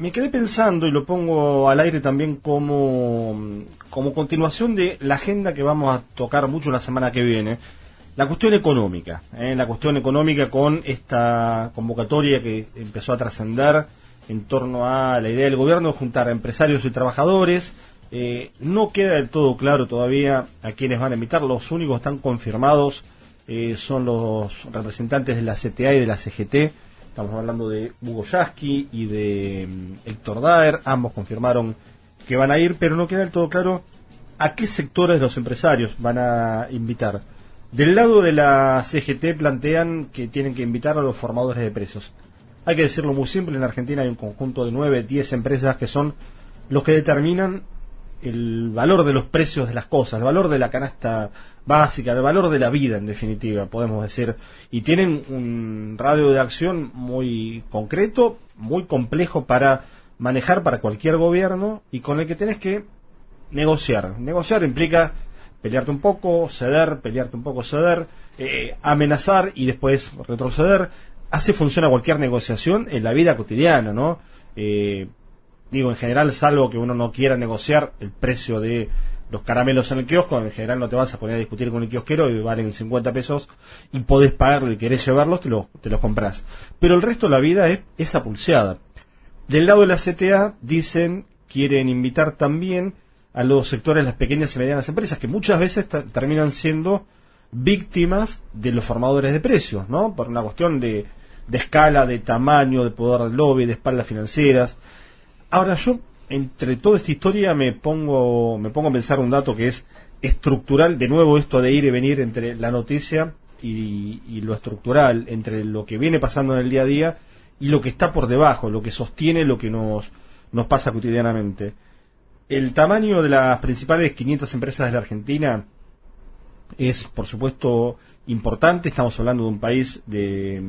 me quedé pensando, y lo pongo al aire también como continuación de la agenda que vamos a tocar mucho la semana que viene, la cuestión económica, con esta convocatoria que empezó a trascender en torno a la idea del gobierno de juntar a empresarios y trabajadores. No queda del todo claro todavía a quiénes van a invitar. Los únicos que están confirmados son los representantes de la CTA y de la CGT. Estamos hablando de Hugo Yasky y de Héctor Daer. Ambos confirmaron que van a ir, pero no queda del todo claro a qué sectores de los empresarios van a invitar. Del lado de la CGT plantean que tienen que invitar a los formadores de precios. Hay que decirlo muy simple, en Argentina hay un conjunto de 9, 10 empresas que son los que determinan el valor de los precios de las cosas, el valor de la canasta básica, el valor de la vida, en definitiva, podemos decir. Y tienen un radio de acción muy concreto, muy complejo para manejar para cualquier gobierno y con el que tenés que negociar. Negociar implica pelearte un poco, ceder, amenazar y después retroceder. Así funciona cualquier negociación en la vida cotidiana, ¿no? Digo, en general, salvo que uno no quiera negociar el precio de los caramelos en el kiosco, en general no te vas a poner a discutir con el kiosquero y valen 50 pesos y podés pagarlo y querés llevarlos, te los comprás. Pero el resto de la vida es esa pulseada. Del lado de la CTA dicen, quieren invitar también a los sectores de las pequeñas y medianas empresas, que muchas veces terminan siendo víctimas de los formadores de precios, ¿no? Por una cuestión de escala, de tamaño, de poder del lobby, de espaldas financieras. Ahora yo, entre toda esta historia, me pongo a pensar un dato que es estructural, de nuevo esto de ir y venir entre la noticia y lo estructural, entre lo que viene pasando en el día a día y lo que está por debajo, lo que sostiene lo que nos pasa cotidianamente. El tamaño de las principales 500 empresas de la Argentina es, por supuesto, importante. Estamos hablando de un país de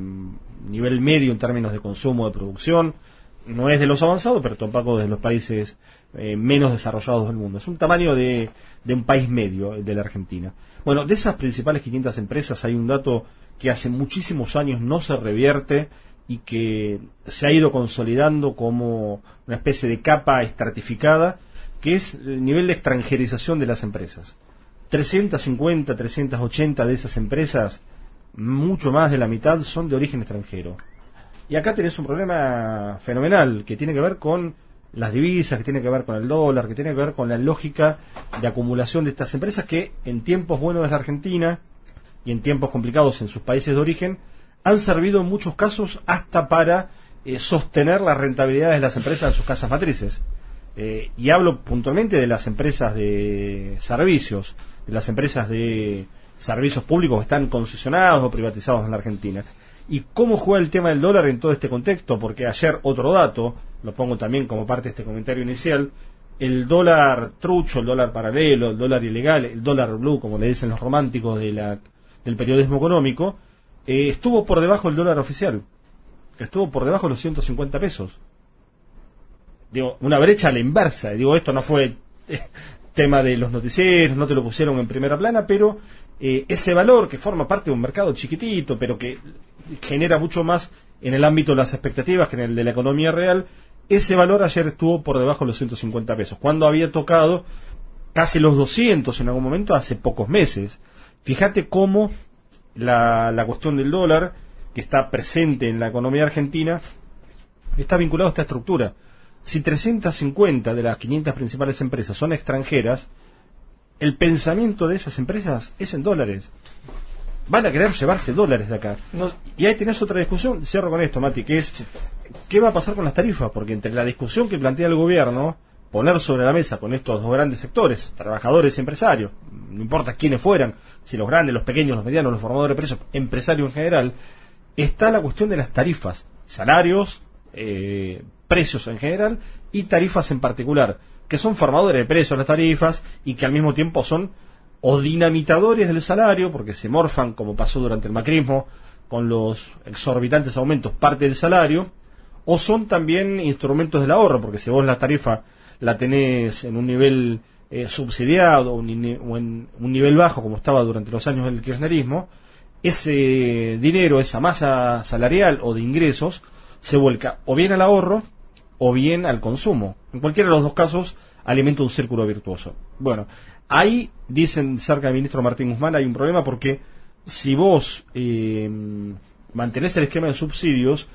nivel medio en términos de consumo, de producción. No es de los avanzados, pero tampoco de los países menos desarrollados del mundo. Es un tamaño de un país medio, de la Argentina. Bueno, de esas principales 500 empresas hay un dato que hace muchísimos años no se revierte y que se ha ido consolidando como una especie de capa estratificada, que es el nivel de extranjerización de las empresas. 350, 380 de esas empresas, mucho más de la mitad, son de origen extranjero. Y acá tenés un problema fenomenal que tiene que ver con las divisas, que tiene que ver con el dólar, que tiene que ver con la lógica de acumulación de estas empresas que en tiempos buenos de la Argentina y en tiempos complicados en sus países de origen han servido en muchos casos hasta para sostener las rentabilidades de las empresas en sus casas matrices. Y hablo puntualmente de las empresas de servicios, de las empresas de servicios públicos que están concesionados o privatizados en la Argentina. ¿Y cómo juega el tema del dólar en todo este contexto? Porque ayer, otro dato, lo pongo también como parte de este comentario inicial, el dólar trucho, el dólar paralelo, el dólar ilegal, el dólar blue, como le dicen los románticos del periodismo económico, estuvo por debajo del dólar oficial. Estuvo por debajo de los 150 pesos. Digo, una brecha a la inversa. Digo, esto no fue tema de los noticieros, no te lo pusieron en primera plana, pero ese valor que forma parte de un mercado chiquitito, pero que genera mucho más en el ámbito de las expectativas que en el de la economía real, ese valor ayer estuvo por debajo de los 150 pesos, cuando había tocado casi los 200 en algún momento hace pocos meses. Fíjate cómo la cuestión del dólar, que está presente en la economía argentina, está vinculado a esta estructura. Si 350 de las 500 principales empresas son extranjeras, el pensamiento de esas empresas es en dólares. Van a querer llevarse dólares de acá. Y ahí tenés otra discusión, cierro con esto, Mati, que es ¿qué va a pasar con las tarifas? Porque entre la discusión que plantea el gobierno, poner sobre la mesa con estos dos grandes sectores, trabajadores y empresarios, no importa quiénes fueran, si los grandes, los pequeños, los medianos, los formadores de precios, empresarios en general, está la cuestión de las tarifas, salarios, precios en general y tarifas en particular, que son formadores de precios las tarifas y que al mismo tiempo son o dinamitadores del salario, porque se morfan, como pasó durante el macrismo, con los exorbitantes aumentos parte del salario, o son también instrumentos del ahorro, porque si vos la tarifa la tenés en un nivel subsidiado o en un nivel bajo, como estaba durante los años del kirchnerismo, ese dinero, esa masa salarial o de ingresos, se vuelca o bien al ahorro o bien al consumo. En cualquiera de los dos casos alimenta un círculo virtuoso. Bueno, ahí dicen cerca del ministro Martín Guzmán hay un problema porque si vos mantenés el esquema de subsidios,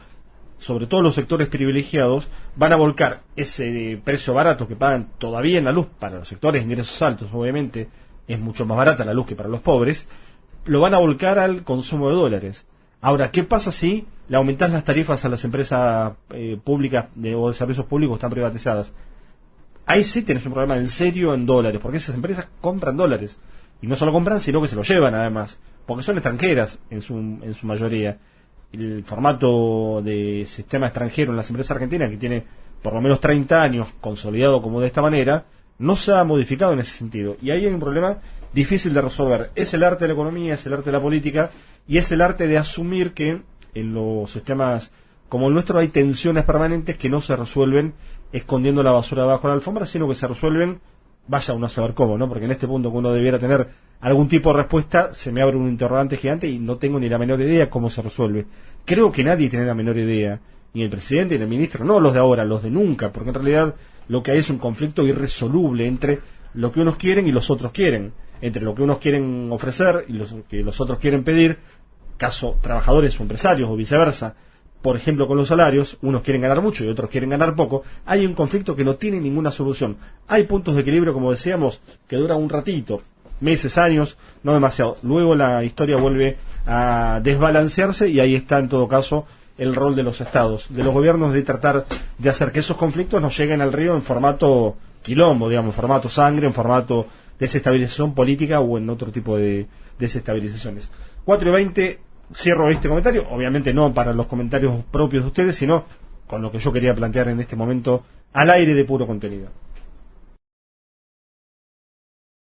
sobre todo los sectores privilegiados, van a volcar ese precio barato que pagan todavía en la luz para los sectores de ingresos altos, obviamente es mucho más barata la luz que para los pobres, lo van a volcar al consumo de dólares. Ahora, ¿qué pasa si le aumentás las tarifas a las empresas públicas o de servicios públicos que están privatizadas? Ahí sí tienes un problema en serio en dólares, porque esas empresas compran dólares. Y no solo compran, sino que se lo llevan además, porque son extranjeras en su mayoría. El formato de sistema extranjero en las empresas argentinas, que tiene por lo menos 30 años consolidado como de esta manera, no se ha modificado en ese sentido. Y ahí hay un problema difícil de resolver. Es el arte de la economía, es el arte de la política, y es el arte de asumir que en los sistemas como el nuestro hay tensiones permanentes que no se resuelven escondiendo la basura debajo de la alfombra, sino que se resuelven, vaya uno a saber cómo, ¿no? Porque en este punto que uno debiera tener algún tipo de respuesta, se me abre un interrogante gigante y no tengo ni la menor idea cómo se resuelve. Creo que nadie tiene la menor idea, ni el presidente ni el ministro, no los de ahora, los de nunca, porque en realidad lo que hay es un conflicto irresoluble entre lo que unos quieren y los otros quieren, entre lo que unos quieren ofrecer y lo que los otros quieren pedir, caso trabajadores o empresarios o viceversa. Por ejemplo, con los salarios, unos quieren ganar mucho y otros quieren ganar poco. Hay un conflicto que no tiene ninguna solución. Hay puntos de equilibrio, como decíamos, que duran un ratito, meses, años, no demasiado. Luego la historia vuelve a desbalancearse y ahí está, en todo caso, el rol de los estados, de los gobiernos, de tratar de hacer que esos conflictos no lleguen al río en formato quilombo, digamos, en formato sangre, en formato desestabilización política o en otro tipo de desestabilizaciones. 4:20. Cierro este comentario, obviamente no para los comentarios propios de ustedes, sino con lo que yo quería plantear en este momento al aire de puro contenido.